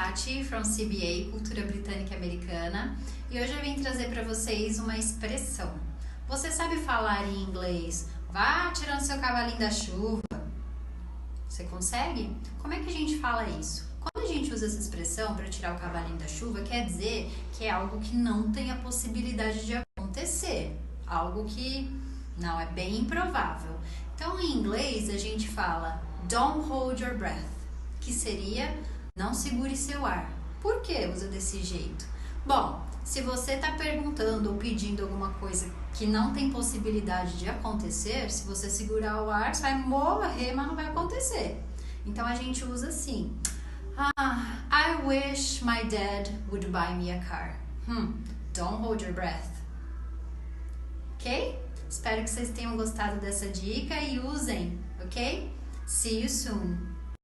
Tati, from CBA, Cultura Britânica e Americana, e hoje eu vim trazer para vocês uma expressão. Você sabe falar em inglês, vá tirando seu cavalinho da chuva? Você consegue? Como é que a gente fala isso? Quando a gente usa essa expressão para tirar o cavalinho da chuva, quer dizer que é algo que não tem a possibilidade de acontecer, algo que não é bem improvável. Então, em inglês, a gente fala don't hold your breath, que seria não segure seu ar. Por que usa desse jeito? Bom, se você está perguntando ou pedindo alguma coisa que não tem possibilidade de acontecer, se você segurar o ar, você vai morrer, mas não vai acontecer. Então, a gente usa assim. I wish my dad would buy me a car. Don't hold your breath. Ok? Espero que vocês tenham gostado dessa dica e usem, ok? See you soon.